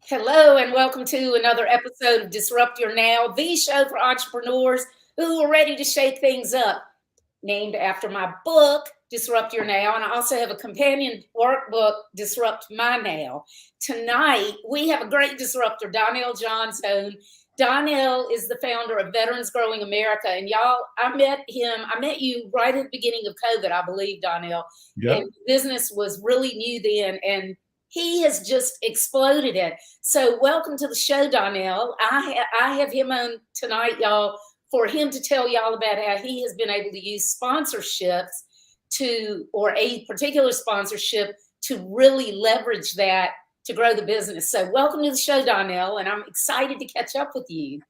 Hello, and welcome to another episode of Disrupt Your Now, the show for entrepreneurs who are ready to shake things up. Named after my book, Disrupt Your Now, and I also have a companion workbook, Disrupt My Now. Tonight, we have a great disruptor, Donnell Johnstone. Donnell is the founder of Veterans Growing America, and y'all, I met you right at the beginning of COVID, I believe, Donnell, Yep. and business was really new then, and he has just exploded it. So welcome to the show, Donnell. I have him on tonight, y'all, for him to tell y'all about how he has been able to use sponsorships or a particular sponsorship to really leverage that to grow the business. So welcome to the show, Donnell, and I'm excited to catch up with you.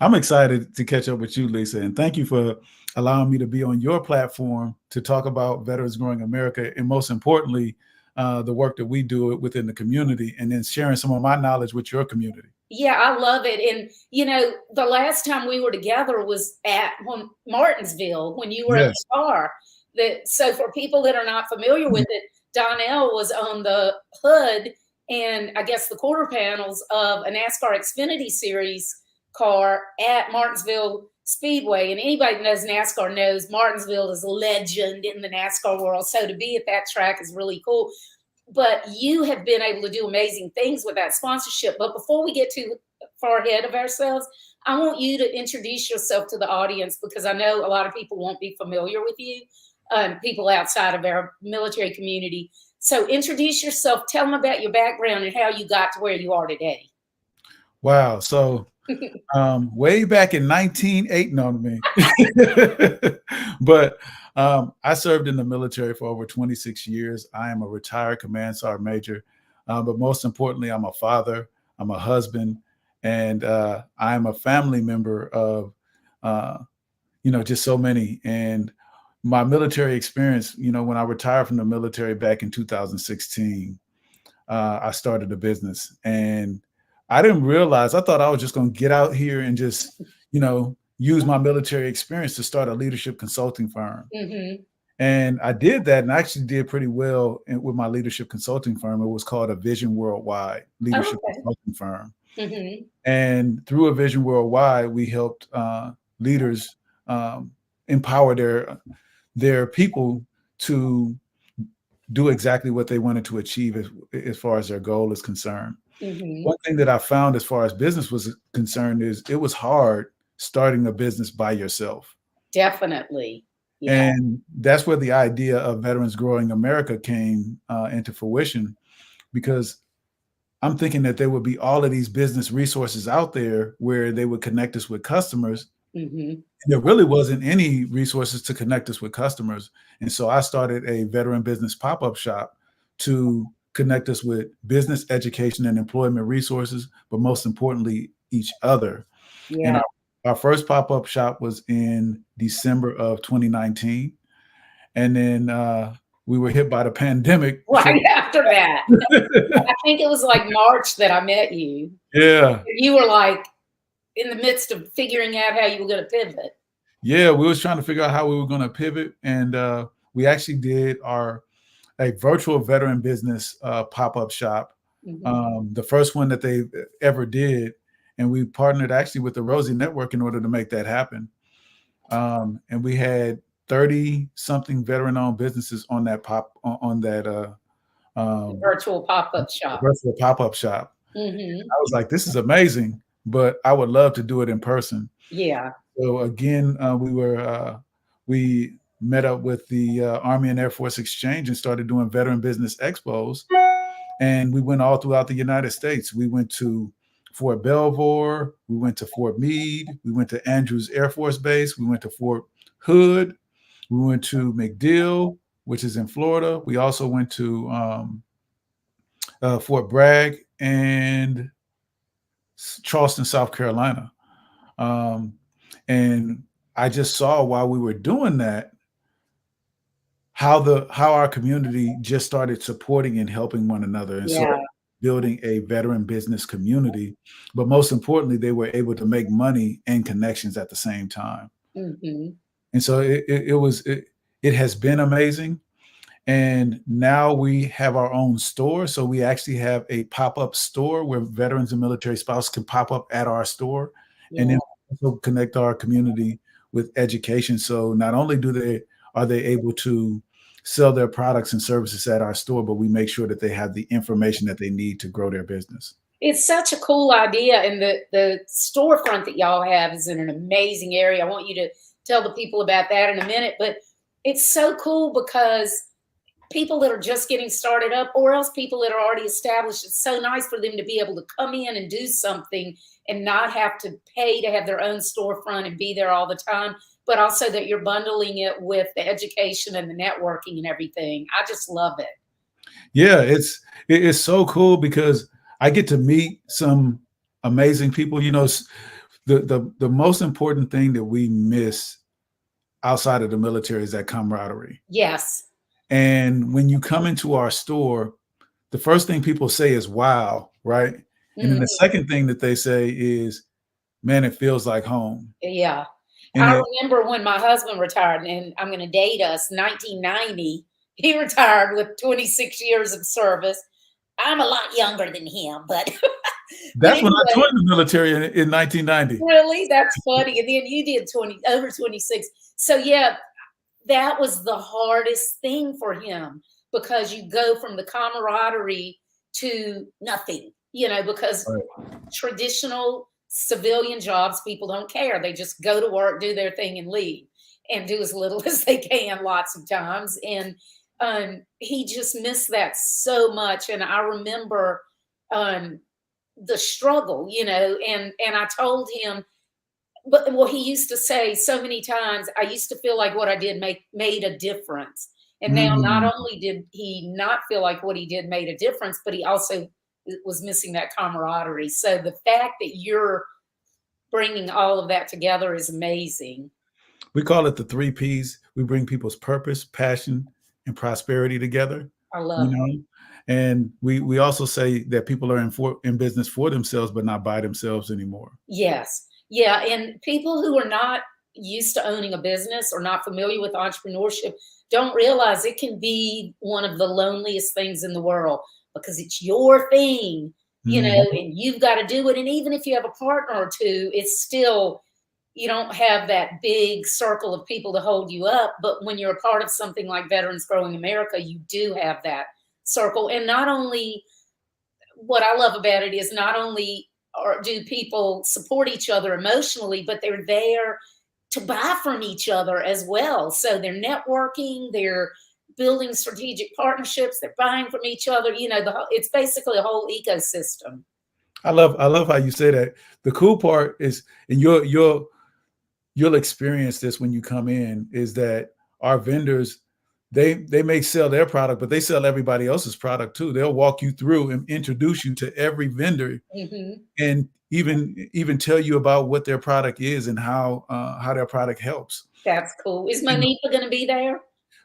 I'm excited to catch up with you, Lisa, and thank you for allowing me to be on your platform to talk about Veterans Growing America, and most importantly, the work that we do within the community, and then sharing some of my knowledge with your community. Yeah, I love it. And, the last time we were together was at Martinsville when you were in Yes. the car. So for people that are not familiar with it, Donnell was on the hood and I guess the quarter panels of a NASCAR Xfinity Series car at Martinsville Speedway. And anybody that knows NASCAR knows Martinsville is a legend in the NASCAR world. So to be at that track is really cool. But you have been able to do amazing things with that sponsorship. But before we get too far ahead of ourselves, I want you to introduce yourself to the audience because I know a lot of people won't be familiar with you, people outside of our military community. So introduce yourself, tell them about your background and how you got to where you are today. Wow. So way back in 1980, no, me. But I served in the military for over 26 years. I am a retired command sergeant major, but most importantly, I'm a father, I'm a husband, and I am a family member of, just so many. And my military experience, when I retired from the military back in 2016, I started a business, and I didn't realize, I thought I was just going to get out here and just, use my military experience to start a leadership consulting firm. Mm-hmm. And I did that, and I actually did pretty well with my leadership consulting firm. It was called a Vision Worldwide leadership consulting firm. Mm-hmm. And through a Vision Worldwide, we helped leaders empower their people to do exactly what they wanted to achieve as far as their goal is concerned. Mm-hmm. One thing that I found as far as business was concerned is it was hard starting a business by yourself. Definitely. Yeah. And that's where the idea of Veterans Growing America came into fruition, because I'm thinking that there would be all of these business resources out there where they would connect us with customers. Mm-hmm. And there really wasn't any resources to connect us with customers. And so I started a veteran business pop-up shop to connect us with business education and employment resources, but most importantly, each other. Yeah. And our first pop-up shop was in December of 2019. And then we were hit by the pandemic. Right after that. I think it was like March that I met you. Yeah. You were like in the midst of figuring out how you were going to pivot. Yeah, we was trying to figure out how we were going to pivot. And we actually did a virtual veteran business pop-up shop, the first one that they ever did. And we partnered actually with the Rosie Network in order to make that happen. And we had 30 something veteran-owned businesses on that virtual pop-up shop. Virtual pop-up shop. Mm-hmm. I was like, this is amazing, but I would love to do it in person. Yeah. So again, we met up with the Army and Air Force Exchange and started doing veteran business expos. And we went all throughout the United States. We went to Fort Belvoir, we went to Fort Meade, we went to Andrews Air Force Base, we went to Fort Hood, we went to MacDill, which is in Florida. We also went to Fort Bragg and Charleston, South Carolina. And I just saw while we were doing that, how our community just started supporting and helping one another. And so building a veteran business community, but most importantly, they were able to make money and connections at the same time. Mm-hmm. And so it has been amazing. And now we have our own store. So we actually have a pop-up store where veterans and military spouses can pop up at our store. And Yeah. then also connect our community with education. So not only are they able to sell their products and services at our store, but we make sure that they have the information that they need to grow their business. It's such a cool idea, and the storefront that y'all have is in an amazing area. I want you to tell the people about that in a minute, but it's so cool because people that are just getting started up, or else people that are already established, it's so nice for them to be able to come in and do something and not have to pay to have their own storefront and be there all the time, but also that you're bundling it with the education and the networking and everything. I just love it. Yeah, it's so cool because I get to meet some amazing people. You know, the most important thing that we miss outside of the military is that camaraderie. Yes. And when you come into our store, the first thing people say is wow, right? And then the Mhm. second thing that they say is, man, it feels like home. Yeah. And I it remember when my husband retired, and I'm going to date us, 1990, he retired with 26 years of service. I'm a lot younger than him, but that's when I anyway, joined the military in 1990. really, that's funny. And then you did 20 over 26. So yeah, that was the hardest thing for him because you go from the camaraderie to nothing, because Right. traditional civilian jobs, people don't care. They just go to work, do their thing, and leave, and do as little as they can lots of times. And he just missed that so much. And I remember um, the struggle, and I told him, but well, he used to say so many times, I used to feel like what I did made a difference. And now not Mm. only did he not feel like what he did made a difference, but he also was missing that camaraderie. So the fact that you're bringing all of that together is amazing. We call it the three P's. We bring people's purpose, passion, and prosperity together. I love You it. know, and we also say that people are in business for themselves, but not by themselves anymore. Yes. Yeah. And people who are not used to owning a business or not familiar with entrepreneurship don't realize it can be one of the loneliest things in the world because it's your thing, Mhm. and you've got to do it. And even if you have a partner or two, it's still, you don't have that big circle of people to hold you up. But when you're a part of something like Veterans Growing America, you do have that circle. And not only what I love about it is not only do people support each other emotionally, but they're there to buy from each other as well. So they're networking, they're building strategic partnerships, they're buying from each other. It's basically a whole ecosystem. I love how you say that. The cool part is, and you'll experience this when you come in, is that our vendors, they may sell their product, but they sell everybody else's product too. They'll walk you through and introduce you to every vendor, Hmm. and even tell you about what their product is and how their product helps. That's cool. Is You know, Monifa going to be there?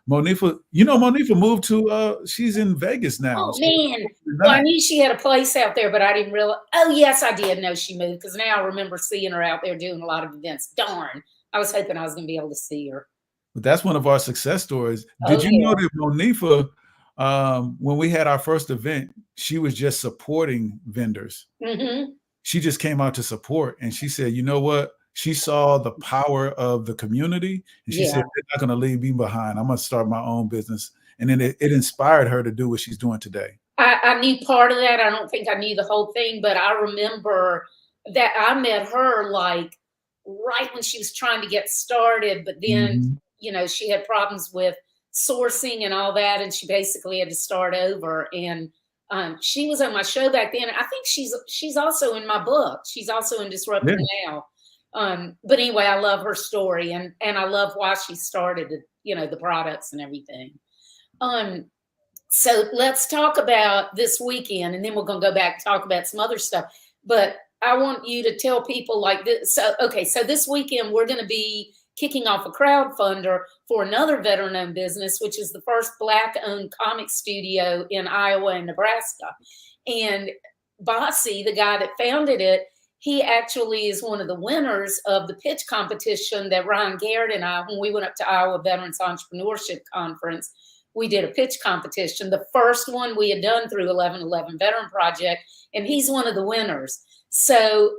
Monifa moved to she's in Vegas now. Oh She's man. Well, I not. knew she had a place out there, but I didn't realize. Oh yes, I did know she moved because now I remember seeing her out there doing a lot of events. Darn, I was hoping I was going to be able to see her. But that's one of our success stories. Oh Did you know yeah. that Monifa, when we had our first event, she was just supporting vendors. Hmm. She just came out to support, and she said, "You know what? She saw the power of the community, and she Yeah. said, they're not going to leave me behind. I'm going to start my own business." And then it inspired her to do what she's doing today. I knew part of that. I don't think I knew the whole thing, but I remember that I met her like right when she was trying to get started. But then, Mhm. she had problems with sourcing and all that, and she basically had to start over. And she was on my show back then. I think she's also in my book. She's also in Yeah. Disrupting Now. But anyway, I love her story, and I love why she started it, the products and everything. Um, so let's talk about this weekend, and then we're going to go back and talk about some other stuff. But I want you to tell people like this. So, okay, so this weekend we're going to be kicking off a crowdfunder for another veteran-owned business, which is the first Black-owned comic studio in Iowa and Nebraska. And Bossy, the guy that founded it, he actually is one of the winners of the pitch competition that Ryan Garrett and I, when we went up to Iowa Veterans Entrepreneurship Conference, we did a pitch competition, the first one we had done through 1111 Veteran Project, and he's one of the winners. So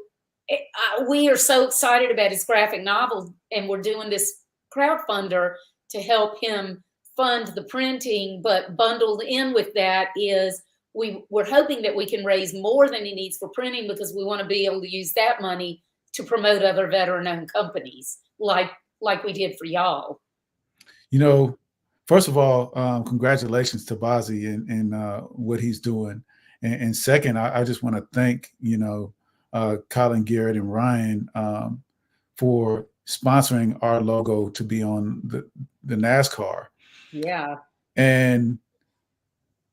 we are so excited about his graphic novel, and we're doing this crowdfunder to help him fund the printing, but bundled in with that is we're hoping that we can raise more than he needs for printing, because we want to be able to use that money to promote other veteran-owned companies like we did for y'all. You know, first of all, congratulations to Bazzi and what he's doing. And second, I just want to thank, Colin Garrett and Ryan for sponsoring our logo to be on the NASCAR. Yeah. And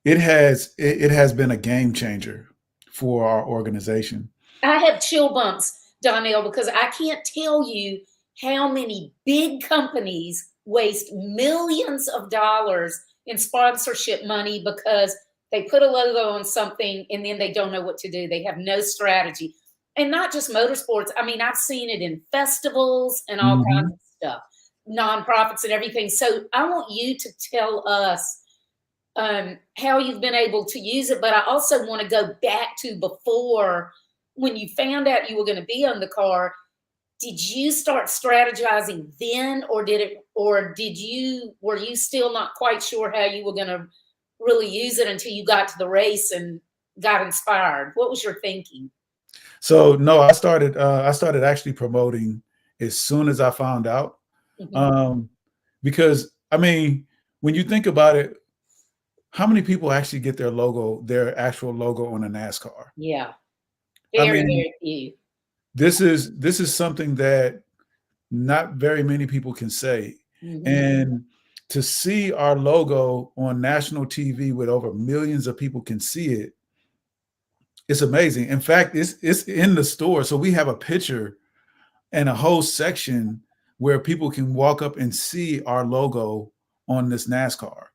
it has been a game changer for our organization. I have chill bumps, Donnell, because I can't tell you how many big companies waste millions of dollars in sponsorship money because they put a logo on something and then they don't know what to do. They have no strategy. And not just motorsports. I mean, I've seen it in festivals and all kinds of stuff, nonprofits and everything. So I want you to tell us how you've been able to use it. But I also want to go back to before, when you found out you were going to be on the car. Did you start strategizing then, or were you still not quite sure how you were going to really use it until you got to the race and got inspired? What was your thinking? So no, I started actually promoting as soon as I found out, because I mean, when you think about it, how many people actually get their actual logo on a NASCAR? Yeah, very few. This is something that not very many people can say. And to see our logo on national TV with over millions of people can see it, it's amazing. In fact, it's in the store. So we have a picture and a whole section where people can walk up and see our logo on this NASCAR.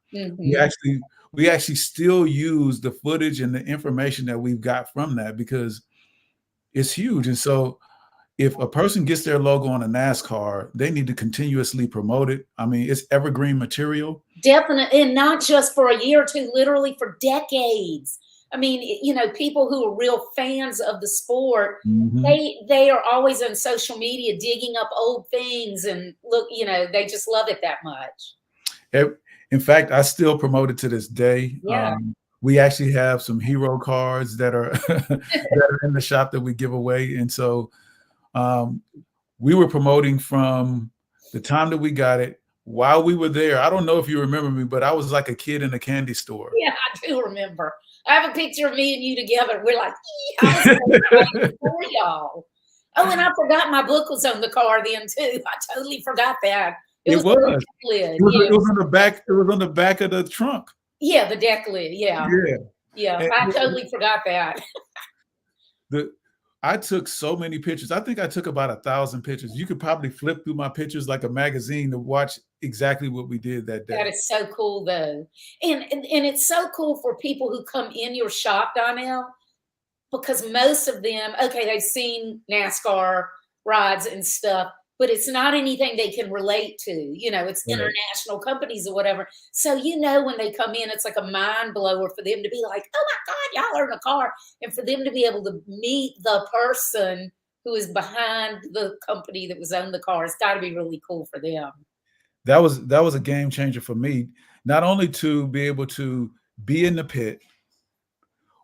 We actually still use the footage and the information that we've got from that because it's huge. And so if a person gets their logo on a NASCAR, they need to continuously promote it. I mean, it's evergreen material. Definitely. And not just for a year or two, literally for decades. I mean, people who are real fans of the sport, they are always on social media digging up old things and look, they just love it that much. In fact, I still promote it to this day. Yeah. We actually have some hero cards that are that are in the shop that we give away. And so we were promoting from the time that we got it while we were there. I don't know if you remember me, but I was like a kid in a candy store. Yeah, I do remember. I have a picture of me and you together. We're like, I was so excited for y'all. Oh, and I forgot my book was on the car then too. I totally forgot that. It was on the back. It was on the back of the trunk. Yeah, the deck lid. Yeah. I totally forgot that. I took so many pictures. I think I took about 1,000 pictures. You could probably flip through my pictures like a magazine to watch exactly what we did that day. That is so cool, though. And it's so cool for people who come in your shop, Donnell, because most of them, okay, they've seen NASCAR rides and stuff, but it's not anything they can relate to. It's international companies or whatever. So, when they come in, it's like a mind blower for them to be like, oh my God, y'all are in a car. And for them to be able to meet the person who is behind the company that was on the car, it's got to be really cool for them. That was a game changer for me, not only to be able to be in the pit,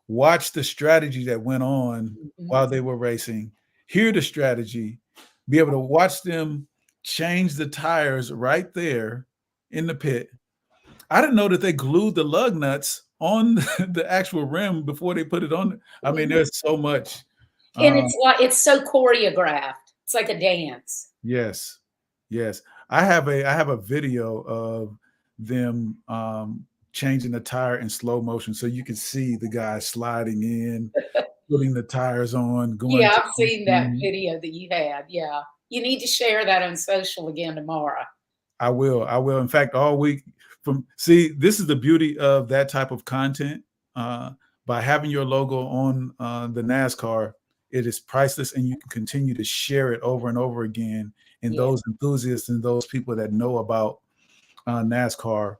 watch the strategy that went on while they were racing, hear the strategy, be able to watch them change the tires right there in the pit. I didn't know that they glued the lug nuts on the actual rim before they put it on. I mean, there's so much. And it's so choreographed. It's like a dance. Yes. I have a video of them changing the tire in slow motion, so you can see the guy sliding in, putting the tires on. Yeah, I've seen that video that you had. Yeah, you need to share that on social again tomorrow. I will. In fact, all week. This is the beauty of that type of content. By having your logo on the NASCAR, it is priceless, and you can continue to share it over and over again. And those enthusiasts and those people that know about NASCAR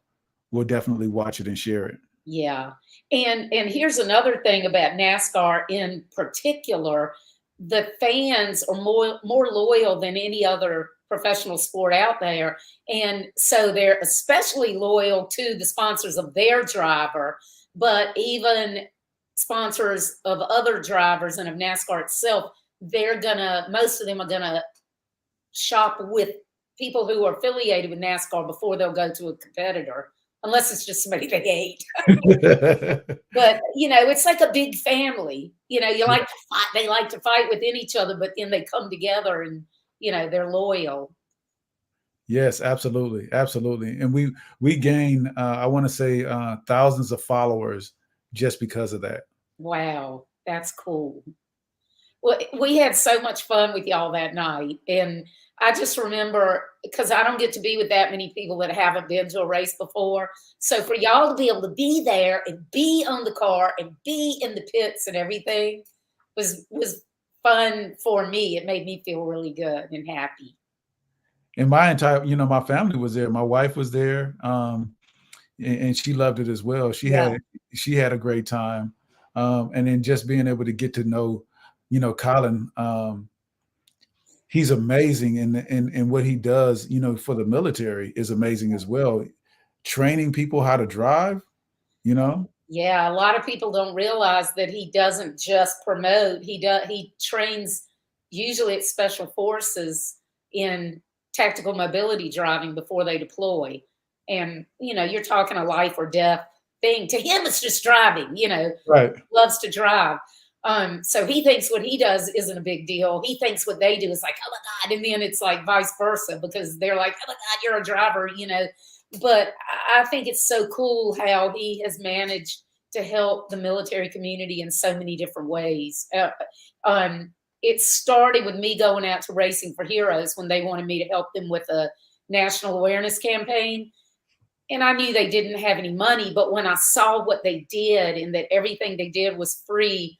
will definitely watch it and share it. Yeah. And here's another thing about NASCAR in particular, the fans are more loyal than any other professional sport out there. And so they're especially loyal to the sponsors of their driver, but even sponsors of other drivers and of NASCAR itself, most of them are gonna shop with people who are affiliated with NASCAR before they'll go to a competitor, unless it's just somebody they hate. But it's like a big family. You like to fight. They like to fight within each other, but then they come together and they're loyal. Yes, absolutely, absolutely. And we gain, I want to say, thousands of followers just because of that. Wow, that's cool. Well, we had so much fun with y'all that night, and I just remember, because I don't get to be with that many people that haven't been to a race before. So for y'all to be able to be there and be on the car and be in the pits and everything was fun for me. It made me feel really good and happy. And my entire, my family was there. My wife was there, and she loved it as well. She had a great time, and then just being able to get to know, Colin. He's amazing, and what he does, for the military is amazing as well. Training people how to drive, Yeah, a lot of people don't realize that he doesn't just promote. He trains usually at special forces in tactical mobility driving before they deploy. And you're talking a life or death thing. To him, it's just driving, Right. Loves to drive. So he thinks what he does isn't a big deal. He thinks what they do is like, oh my God. And then it's like vice versa, because they're like, oh my God, you're a driver, But I think it's so cool how he has managed to help the military community in so many different ways. It started with me going out to Racing for Heroes when they wanted me to help them with a national awareness campaign. And I knew they didn't have any money, but when I saw what they did and that everything they did was free,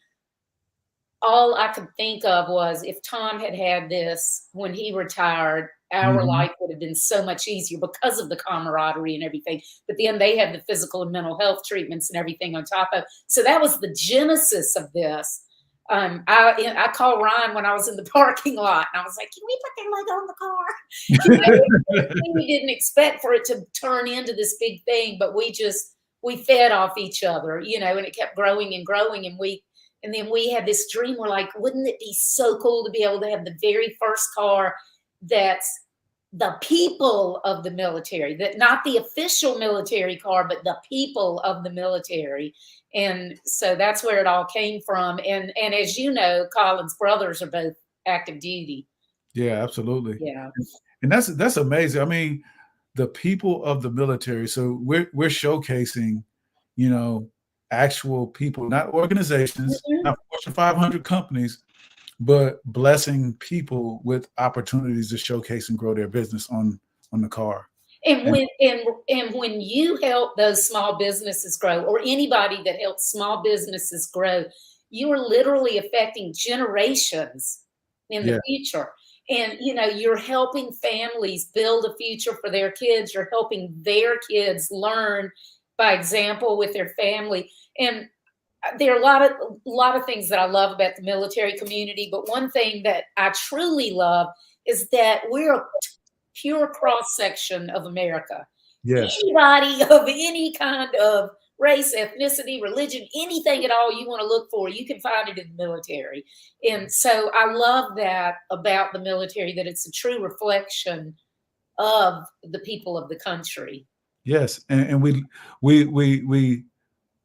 all I could think of was, if Tom had had this when he retired, our life would have been so much easier because of the camaraderie and everything. But then they have the physical and mental health treatments and everything on top of. So that was the genesis of this. I called Ryan when I was in the parking lot, and I was like, "Can we put that logo on the car?" We didn't expect for it to turn into this big thing, but we fed off each other, and it kept growing and growing, and then we had this dream. We're like, wouldn't it be so cool to be able to have the very first car that's the people of the military, that not the official military car, but the people of the military. And so that's where it all came from. And as you know, Colin's brothers are both active duty. Yeah, absolutely. Yeah. And that's amazing. I mean, the people of the military. So we're showcasing, actual people, not organizations, not Fortune 500 companies, but blessing people with opportunities to showcase and grow their business on the car. And when you help those small businesses grow, or anybody that helps small businesses grow, you are literally affecting generations in the future. And you're helping families build a future for their kids. You're helping their kids learn by example with their family. And there are a lot of things that I love about the military community, but one thing that I truly love is that we're a pure cross-section of America. Yes. Anybody of any kind of race, ethnicity, religion, anything at all you want to look for, you can find it in the military. And so I love that about the military, that it's a true reflection of the people of the country. Yes. And we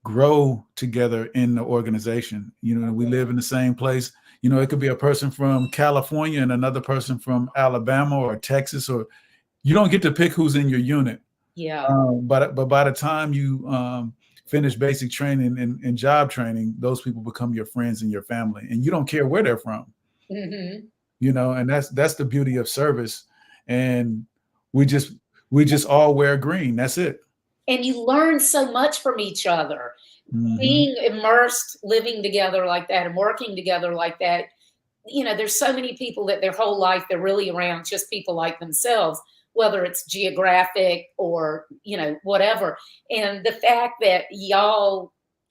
grow together in the organization. We live in the same place. It could be a person from California and another person from Alabama or Texas, or you don't get to pick who's in your unit. Yeah. But by the time you finish basic training and job training, those people become your friends and your family, and you don't care where they're from. And that's the beauty of service. And we just all wear green. That's it. And you learn so much from each other. Being immersed, living together like that and working together like that. There's so many people that their whole life they're really around just people like themselves. whether it's geographic or, you know, whatever. And the fact that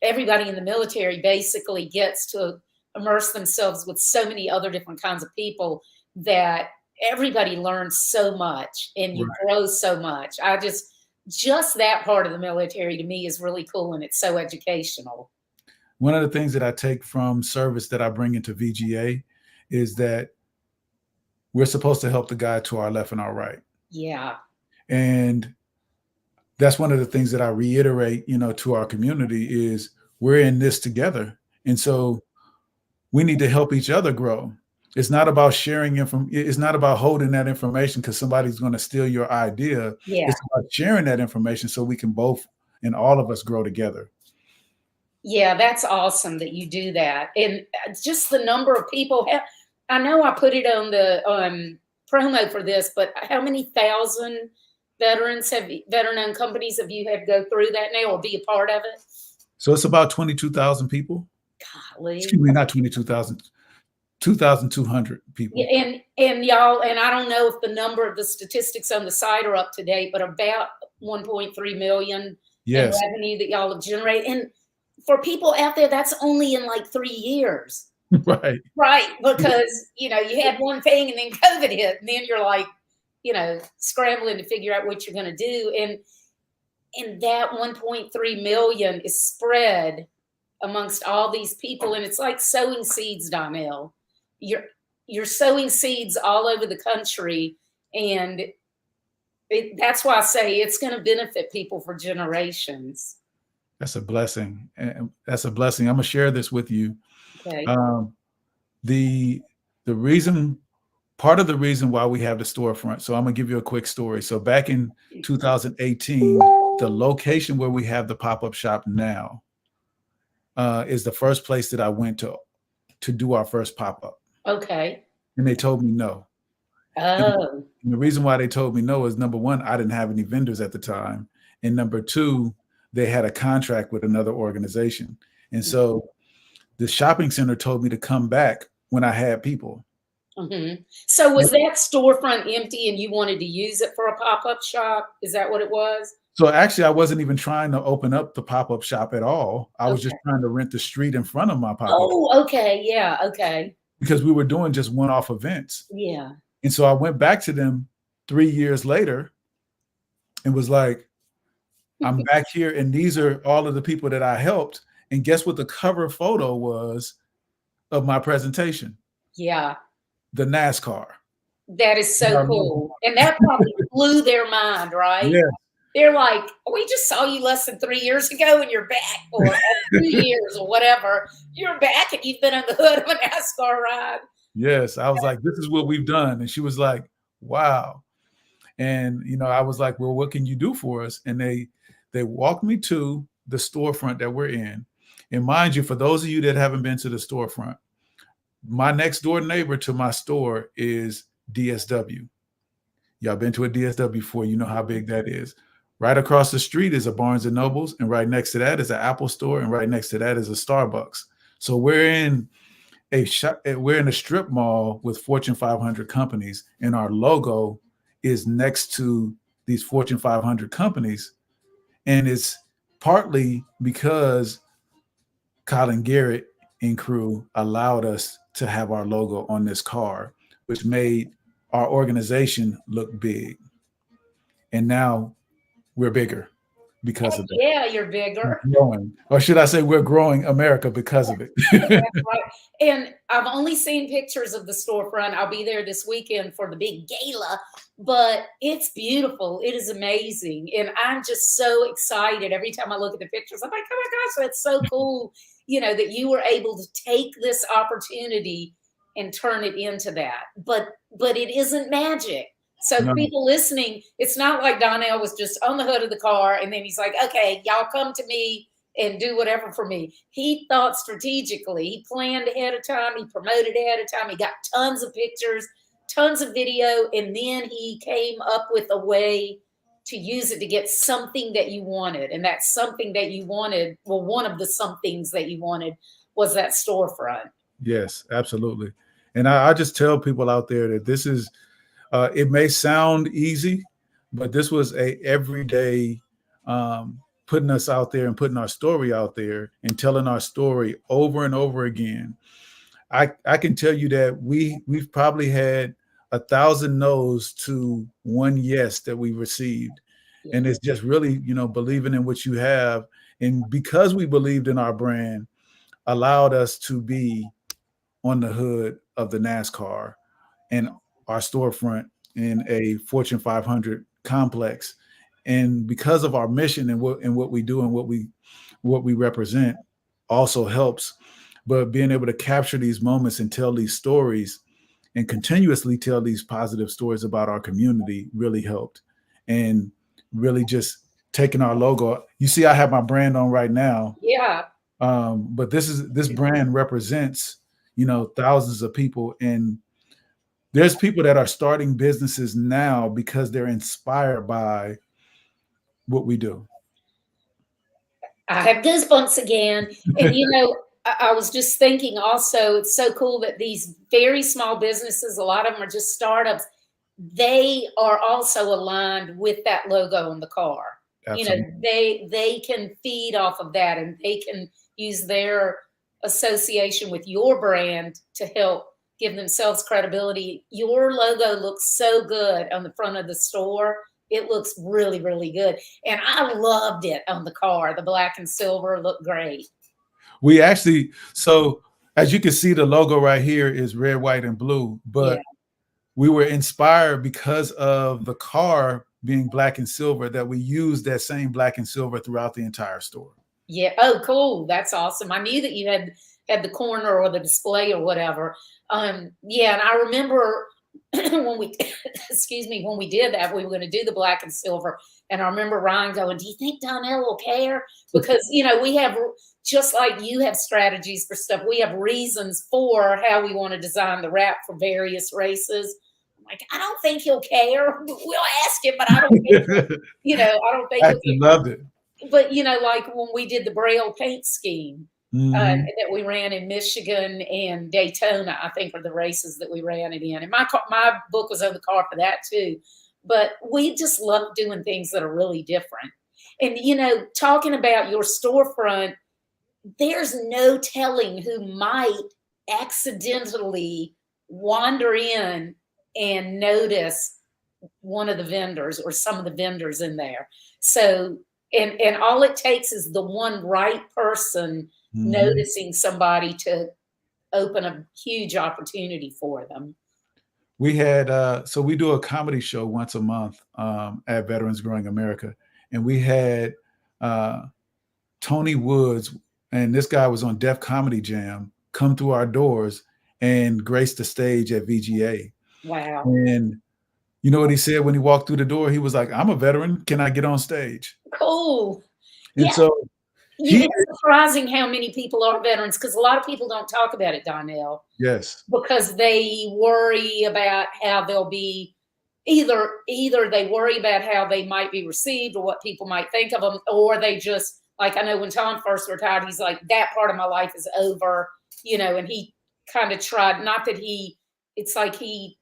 everybody in the military basically gets to immerse themselves with so many other different kinds of people, that everybody learns so much and you grow so much. Just that part of the military to me is really cool, and it's so educational. One of the things that I take from service that I bring into VGA is that we're supposed to help the guy to our left and our right. Yeah. And that's one of the things that I reiterate, you know, to our community is we're in this together. And so we need to help each other grow. It's not about sharing it's not about holding that information because somebody's going to steal your idea. Yeah. It's about sharing that information so we can both and all of us grow together. Yeah, that's awesome that you do that. And just the number of people I know I put it on the promo for this, but how many thousand veteran-owned companies have you had go through that now or be a part of it? So it's about 22,000 people. Golly. Excuse me, not 22,000, 2,200 people. Yeah, and y'all, and I don't know if the number of the statistics on the site are up to date, but about 1.3 million in revenue that y'all have generated. And for people out there, that's only in like 3 years. Right. Right. Because, you know, you had one thing and then COVID hit, and then you're like, you know, scrambling to figure out what you're going to do. And that 1.3 million is spread amongst all these people. And it's like sowing seeds, Donnell. You're sowing seeds all over the country. And that's why I say it's going to benefit people for generations. That's a blessing. And that's a blessing. I'm going to share this with you. Okay. The reason, part of the reason why we have the storefront. So I'm going to give you a quick story. So back in 2018, the location where we have the pop-up shop now is the first place that I went to do our first pop-up. Okay. And they told me no. Oh. And the reason why they told me no is, number one, I didn't have any vendors at the time. And number two, they had a contract with another organization. And so the shopping center told me to come back when I had people. Mm-hmm. So was that storefront empty and you wanted to use it for a pop-up shop? Is that what it was? So actually, I wasn't even trying to open up the pop-up shop at all. I was just trying to rent the street in front of my pop-up. Oh, okay. Yeah. Okay. Because we were doing just one-off events. Yeah. And so I went back to them 3 years later and was like, I'm back here, and these are all of the people that I helped. And guess what the cover photo was of my presentation? Yeah. The NASCAR. That is so cool. And that probably blew their mind, right? Yeah. They're like, we just saw you less than 3 years ago and you're back, or 2 years or whatever. You're back and you've been on the hood of a NASCAR ride. Yes. I was like, this is what we've done. And she was like, wow. And, you know, I was like, well, what can you do for us? And they walked me to the storefront that we're in. And mind you, for those of you that haven't been to the storefront, my next door neighbor to my store is DSW. Y'all been to a DSW before, you know how big that is. Right across the street is a Barnes and Nobles, and right next to that is an Apple store, and right next to that is a Starbucks. So we're in a strip mall with Fortune 500 companies, and our logo is next to these Fortune 500 companies. And it's partly because Colin Garrett and crew allowed us to have our logo on this car, which made our organization look big. And now we're bigger because of that. Yeah, you're bigger. We're growing. Or should I say we're growing America because of it. That's right. And I've only seen pictures of the storefront. I'll be there this weekend for the big gala, but it's beautiful. It is amazing. And I'm just so excited every time I look at the pictures. I'm like, oh my gosh, that's so cool, you know, that you were able to take this opportunity and turn it into that. But it isn't magic. So people listening, it's not like Donnell was just on the hood of the car and then he's like, okay, y'all come to me and do whatever for me. He thought strategically. He planned ahead of time. He promoted ahead of time. He got tons of pictures, tons of video, and then he came up with a way to use it to get something that you wanted. And that something that you wanted, well, one of the somethings that you wanted was that storefront. Yes, absolutely. And I just tell people out there that this is, it may sound easy, but this was a everyday putting us out there and putting our story out there and telling our story over and over again. I can tell you that we've probably had 1,000 no's to one yes that we received. Yeah. And it's just really, believing in what you have. And because we believed in our brand, allowed us to be on the hood of the NASCAR and our storefront in a Fortune 500 complex. And because of our mission and what we do and what we represent also helps. But being able to capture these moments and tell these stories and continuously tell these positive stories about our community really helped. And really just taking our logo. You see, I have my brand on right now. Yeah. But this brand represents, thousands of people. And there's people that are starting businesses now because they're inspired by what we do. I have goosebumps again. And I was just thinking also, it's so cool that these very small businesses, a lot of them are just startups, they are also aligned with that logo on the car. Absolutely. They can feed off of that, and they can use their association with your brand to help give themselves credibility. Your logo looks so good on the front of the store. It looks really, really good. And I loved it on the car. The black and silver looked great. We actually, so as you can see, the logo right here is red, white, and blue, but we were inspired because of the car being black and silver, that we used that same black and silver throughout the entire store. Yeah. Oh, cool. That's awesome. I knew that you had the corner or the display or whatever. Yeah. And I remember when we, excuse me, when we did that, we were going to do the black and silver. And I remember Ryan going, do you think Donnell will care? Because, we have, just like you have strategies for stuff, we have reasons for how we want to design the wrap for various races. I'm like, I don't think he'll care. We'll ask him, but I don't think, I don't think I loved it. But, like when we did the Braille paint scheme, that we ran in Michigan and Daytona, I think were the races that we ran it in. And my book was on the car for that too. But we just love doing things that are really different. And, talking about your storefront, there's no telling who might accidentally wander in and notice one of the vendors or some of the vendors in there. So, and all it takes is the one right person noticing somebody to open a huge opportunity for them. We had, so we do a comedy show once a month at Veterans Growing America. And we had Tony Woods, and this guy was on Def Comedy Jam, come through our doors and grace the stage at VGA. Wow. And you know what he said when he walked through the door? He was like, I'm a veteran. Can I get on stage? Cool. And so it's surprising how many people are veterans, because a lot of people don't talk about it, Donnell. Yes. Because they worry about how they'll be, either they worry about how they might be received or what people might think of them, or they just, like, I know when Tom first retired, he's like, that part of my life is over, and he kind of tried, not that it's like he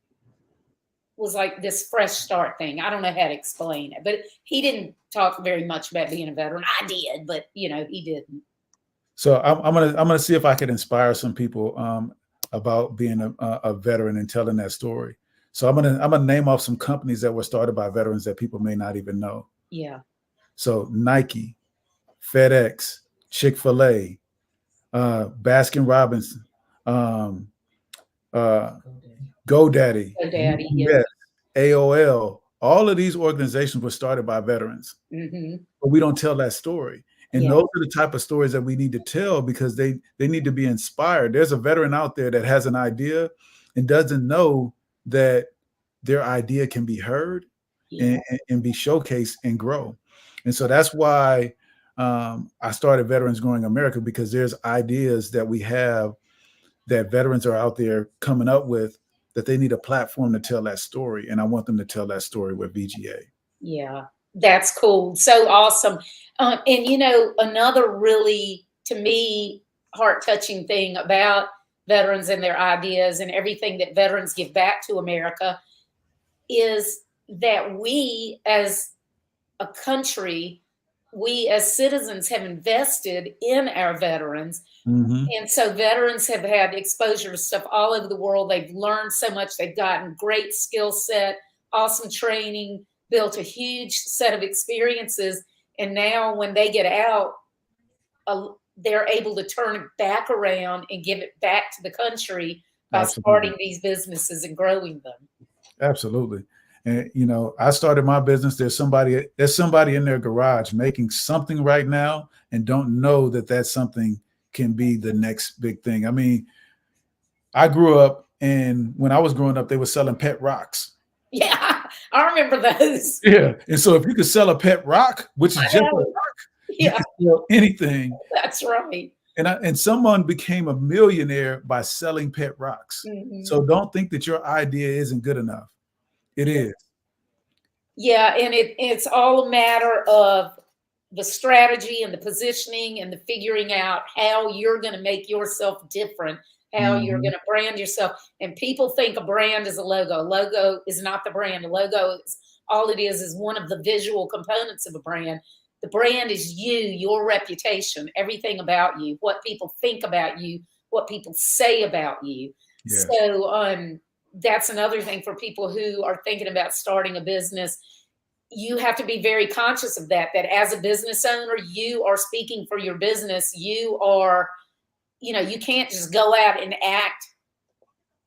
was like this fresh start thing. I don't know how to explain it, but he didn't talk very much about being a veteran. I did, but he didn't. So I'm gonna see if I could inspire some people about being a veteran and telling that story. So I'm gonna name off some companies that were started by veterans that people may not even know. Yeah. So Nike, FedEx, Chick-fil-A, Baskin Robbins, GoDaddy, yeah. AOL. All of these organizations were started by veterans, but we don't tell that story. And those are the type of stories that we need to tell, because they need to be inspired. There's a veteran out there that has an idea and doesn't know that their idea can be heard and be showcased and grow. And so that's why I started Veterans Growing America, because there's ideas that we have that veterans are out there coming up with, that they need a platform to tell that story. And I want them to tell that story with VGA. Yeah, that's cool. So awesome. And, another really, to me, heart-touching thing about veterans and their ideas and everything that veterans give back to America is that we as a country, we as citizens have invested in our veterans. Mm-hmm. And so veterans have had exposure to stuff all over the world. They've learned so much. They've gotten great skill set, awesome training, built a huge set of experiences. And now when they get out, they're able to turn it back around and give it back to the country by Absolutely. starting these businesses and growing them. Absolutely. And you know, I started my business. There's somebody in their garage making something right now and don't know that that something can be the next big thing. I mean, I grew up, and when I was growing up, they were selling pet rocks. Yeah, I remember those. Yeah. And so if you could sell a pet rock, which is just a rock, you Yeah, can sell anything. that's right. And someone became a millionaire by selling pet rocks. Mhm. So don't think that your idea isn't good enough. It is. Yeah, and it's all a matter of the strategy and the positioning and the figuring out how you're going to make yourself different, how you're Mhm. going to brand yourself. And people think a brand is a logo. A logo is not the brand. A logo is all it is one of the visual components of a brand. The brand is you, your reputation, everything about you, what people think about you, what people say about you. Yes. So that's another thing for people who are thinking about starting a business. You have to be very conscious of that as a business owner, you are speaking for your business. You are, you can't just go out and act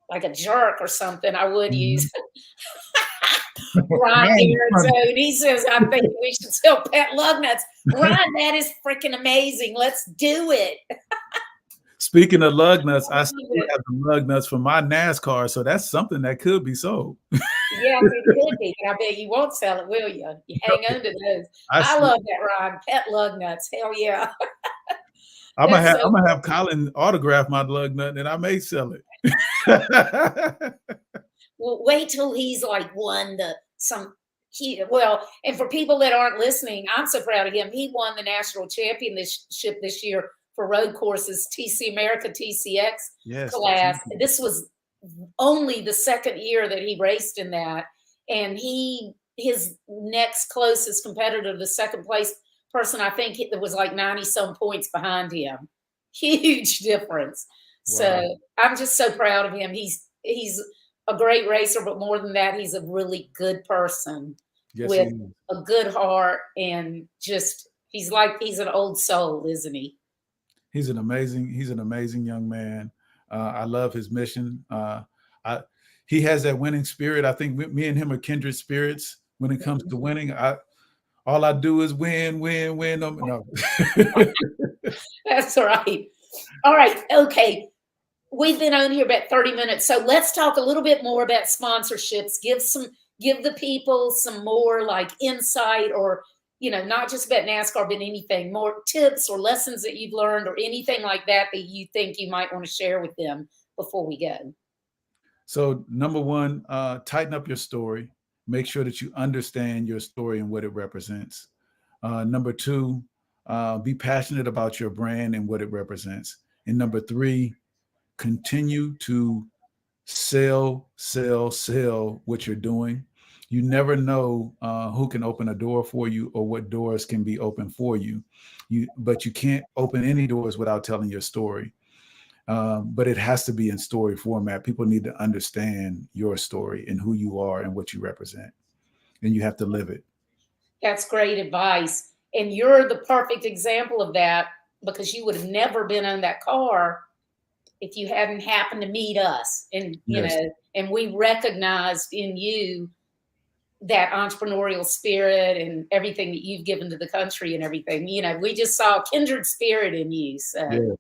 like a jerk or something. I would use Ron Garrett's own. He says, I think we should sell pet lug nuts. Ron, that is freaking amazing. Let's do it. Speaking of lug nuts, I still have the lug nuts for my NASCAR, so that's something that could be sold. Yes, it could be. I bet you won't sell it, will you? You hang on to those. I love that, Ron. Pet lug nuts. Hell yeah. I'm gonna have Colin autograph my lug nut, and I may sell it. Well, wait till he's like won and for people that aren't listening, I'm so proud of him. He won the national championship this year for road courses, TC America TCX class. This was only the second year that he raced in that. And his next closest competitor, the second place person, I think there was like 90 some points behind him. Huge difference. Wow. So I'm just so proud of him. He's a great racer, but more than that, he's a really good person with a good heart, and just he's an old soul, isn't he? He's an amazing young man. I love his mission. He has that winning spirit. I think me and him are kindred spirits when it comes to winning. All I do is win. No. That's right. All right. Okay. We've been on here about 30 minutes. So let's talk a little bit more about sponsorships. Give the people some more like insight, or, not just about NASCAR, but anything, more tips or lessons that you've learned or anything like that you think you might want to share with them before we go. So number one, tighten up your story. Make sure that you understand your story and what it represents. Number two, be passionate about your brand and what it represents. And number three, continue to sell what you're doing. You never know who can open a door for you or what doors can be open for you. But you can't open any doors without telling your story. But it has to be in story format. People need to understand your story and who you are and what you represent. And you have to live it. That's great advice. And you're the perfect example of that, because you would have never been on that car if you hadn't happened to meet us. And, and we recognized in you that entrepreneurial spirit and everything that you've given to the country and everything. We just saw a kindred spirit in you. So.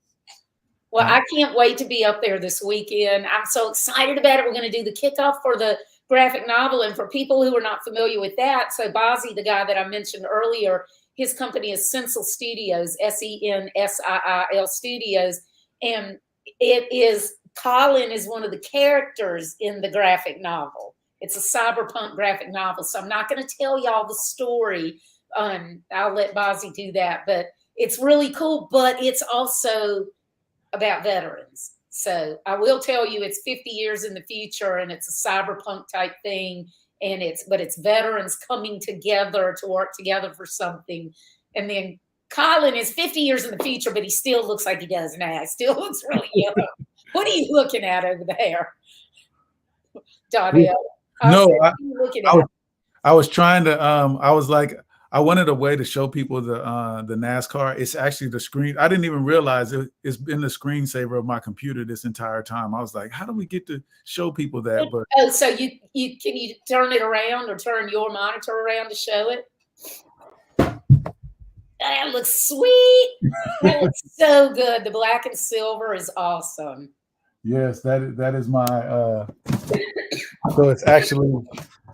Well, I can't wait to be up there this weekend. I'm so excited about it. We're going to do the kickoff for the graphic novel. And for people who are not familiar with that, so Bozzy, the guy that I mentioned earlier, his company is Sensill Studios, Sensiil Studios. And Colin is one of the characters in the graphic novel. It's a cyberpunk graphic novel. So I'm not going to tell y'all the story. I'll let Bozzy do that. But it's really cool. But it's also about veterans. So I will tell you, it's 50 years in the future, and it's a cyberpunk type thing. and it's veterans coming together to work together for something. And then Colin is 50 years in the future, but he still looks like he does now. He still looks really young. What are you looking at over there, Donnell? No, looking at? I was trying to, I was like, I wanted a way to show people the NASCAR. It's actually the screen. I didn't even realize it's been the screensaver of my computer this entire time. I was like, how do we get to show people that? But oh, so you can you turn it around or turn your monitor around to show it? That looks sweet. That looks so good. The black and silver is awesome. Yes, that is my so it's actually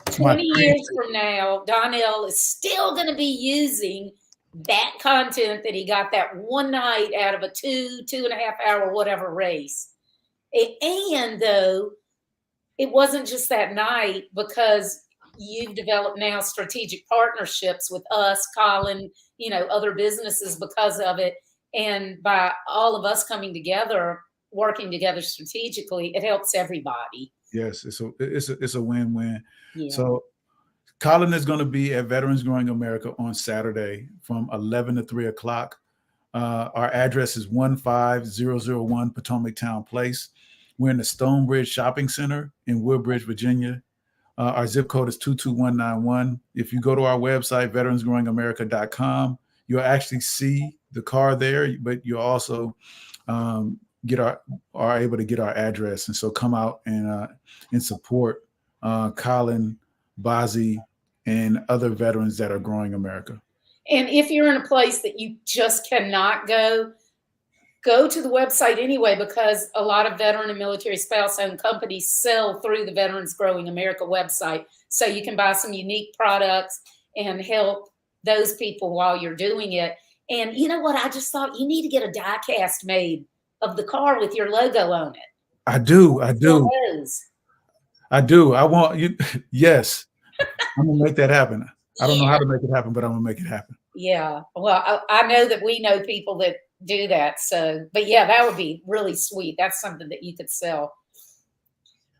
20 years from now, Donnell is still going to be using that content that he got that one night out of a 2.5 hour, whatever race. And though it wasn't just that night, because you've developed now strategic partnerships with us, Colin, other businesses because of it. And by all of us coming together, working together strategically, it helps everybody. Yes, it's a win-win. Yeah. So Colin is going to be at Veterans Growing America on Saturday from 11 to 3 o'clock. Our address is 15001 Potomac Town Place. We're in the Stonebridge Shopping Center in Woodbridge, Virginia. Our zip code is 22191. If you go to our website, veteransgrowingamerica.com, you'll actually see the car there, but you'll also are able to get our address. And so come out and support Colin, Bazzi, and other veterans that are growing America. And if you're in a place that you just cannot go to the website anyway, because a lot of veteran and military spouse-owned companies sell through the Veterans Growing America website. So you can buy some unique products and help those people while you're doing it. And you know what? I just thought you need to get a die cast made of the car with your logo on it. I do. I want you. Yes. I'm going to make that happen. I don't know how to make it happen, but I'm going to make it happen. Yeah. Well, I know that we know people that do that. So, but yeah, that would be really sweet. That's something that you could sell.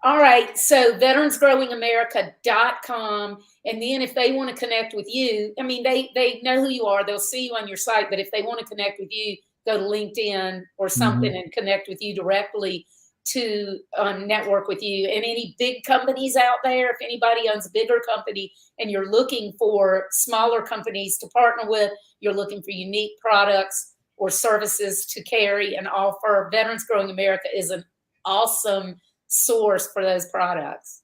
All right. So veteransgrowingamerica.com. And then if they want to connect with you, I mean, they know who you are. They'll see you on your site. But if they want to connect with you, go to LinkedIn or something and connect with you directly to network with you. And any big companies out there, if anybody owns a bigger company and you're looking for smaller companies to partner with, you're looking for unique products or services to carry and offer, Veterans Growing America is an awesome source for those products.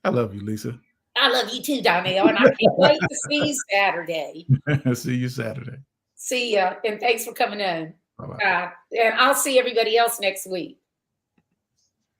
I love you, Lisa. I love you too, Donnell, and I can't wait to see you Saturday. See you Saturday. See ya, and thanks for coming on. Bye-bye. And I'll see everybody else next week.